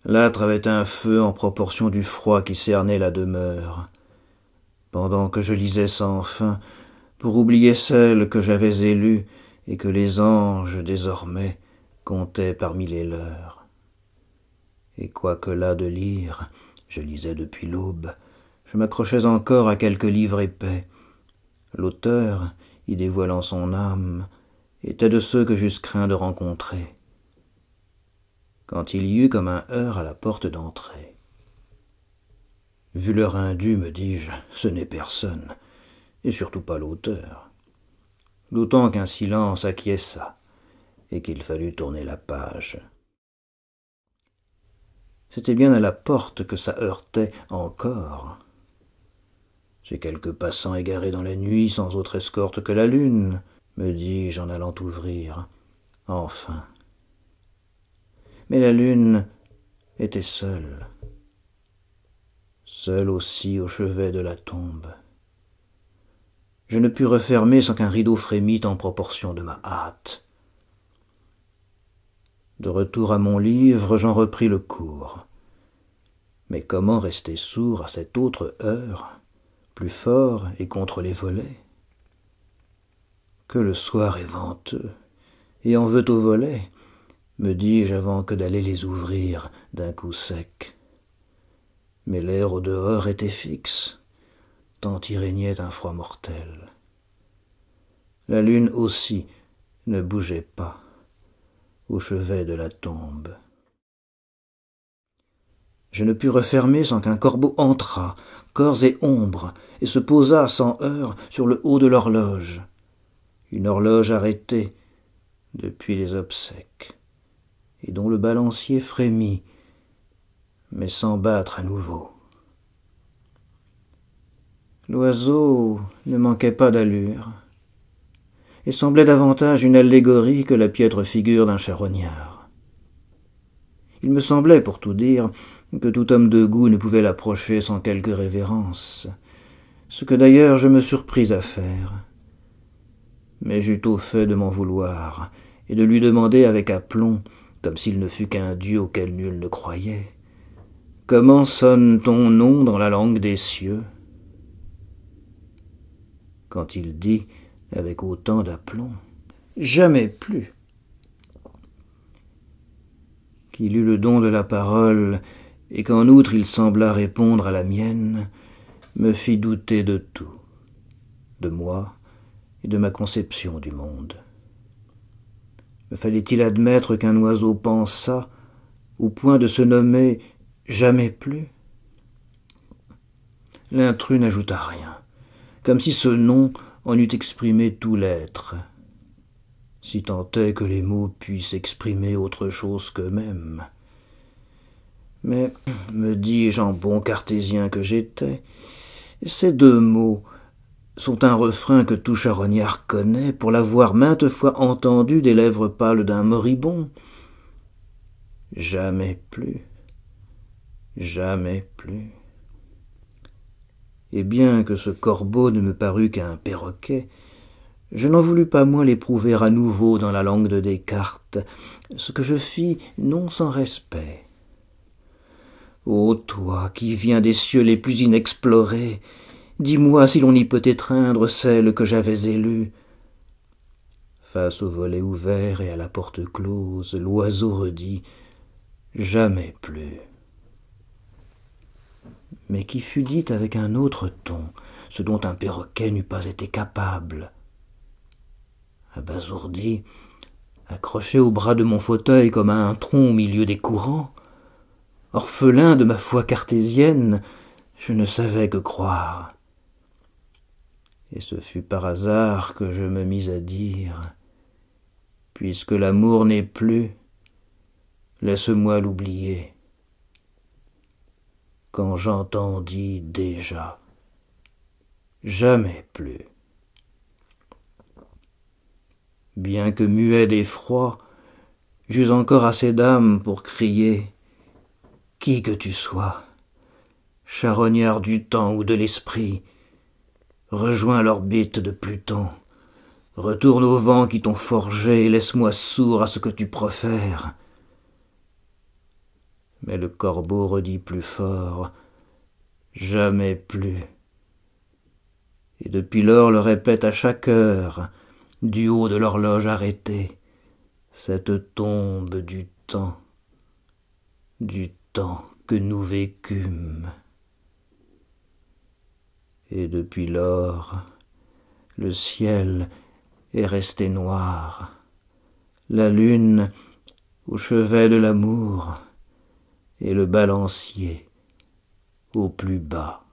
L'âtre avait un feu en proportion du froid qui cernait la demeure. Pendant que je lisais sans fin, pour oublier celle que j'avais élue et que les anges, désormais, comptaient parmi les leurs. Et quoique las de lire, je lisais depuis l'aube, je m'accrochais encore à quelques livres épais. L'auteur, y dévoilant son âme, était de ceux que j'eusse craint de rencontrer. Quand il y eut comme un heurt à la porte d'entrée. Vu l'heure indue, me dis-je, ce n'est personne, et surtout pas l'auteur. D'autant qu'un silence acquiesça, et qu'il fallut tourner la page. C'était bien à la porte que ça heurtait encore. C'est quelques passants égarés dans la nuit, sans autre escorte que la lune, me dis-je en allant ouvrir. Enfin. Mais la lune était seule. Seule aussi au chevet de la tombe. Je ne pus refermer sans qu'un rideau frémît en proportion de ma hâte. De retour à mon livre, j'en repris le cours. Mais comment rester sourd à cette autre heure, plus fort et contre les volets? Que le soir est venteux, et en veut aux volets, me dis-je avant que d'aller les ouvrir d'un coup sec. Mais l'air au dehors était fixe, tant y régnait un froid mortel. La lune aussi ne bougeait pas au chevet de la tombe. Je ne pus refermer sans qu'un corbeau entrât, corps et ombre, et se posa sans heurts sur le haut de l'horloge. Une horloge arrêtée depuis les obsèques, et dont le balancier frémit, mais sans battre à nouveau. L'oiseau ne manquait pas d'allure, et semblait davantage une allégorie que la piètre figure d'un charognard. Il me semblait, pour tout dire, que tout homme de goût ne pouvait l'approcher sans quelque révérence, ce que d'ailleurs je me surpris à faire. Mais j'eus au fait de m'en vouloir, et de lui demander avec aplomb, comme s'il ne fût qu'un dieu auquel nul ne croyait, « Comment sonne ton nom dans la langue des cieux ?» Quand il dit, avec autant d'aplomb, « Jamais plus !» Qu'il eut le don de la parole, et qu'en outre il sembla répondre à la mienne, me fit douter de tout, de moi et de ma conception du monde. Me fallait-il admettre qu'un oiseau pensât, au point de se nommer « jamais plus » L'intrus n'ajouta rien, comme si ce nom en eût exprimé tout l'être, si tant est que les mots puissent exprimer autre chose qu'eux-mêmes. Mais, me dis-je en bon cartésien que j'étais, ces deux mots sont un refrain que tout charognard connaît pour l'avoir maintes fois entendu des lèvres pâles d'un moribond. Jamais plus, jamais plus. Et bien que ce corbeau ne me parût qu'un perroquet, je n'en voulus pas moins l'éprouver à nouveau dans la langue de Descartes, ce que je fis non sans respect. Ô toi qui viens des cieux les plus inexplorés, dis-moi si l'on y peut étreindre celle que j'avais élue. Face au volet ouvert et à la porte close, l'oiseau redit « Jamais plus ». Mais qui fut dit avec un autre ton, ce dont un perroquet n'eût pas été capable. Abasourdi, accroché au bras de mon fauteuil comme à un tronc au milieu des courants, orphelin de ma foi cartésienne, je ne savais que croire. Et ce fut par hasard que je me mis à dire « Puisque l'amour n'est plus, laisse-moi l'oublier ». Quand j'entendis déjà « Jamais plus ». Bien que muet d'effroi, j'eus encore assez d'âme pour crier « Qui que tu sois, charognard du temps ou de l'esprit, rejoins l'orbite de Pluton, retourne aux vents qui t'ont forgé et laisse-moi sourd à ce que tu profères. Mais le corbeau redit plus fort, jamais plus. Et depuis lors le répète à chaque heure, du haut de l'horloge arrêtée, cette tombe du temps que nous vécûmes. Et depuis lors, le ciel est resté noir, la lune au chevet de l'amour, et le balancier au plus bas.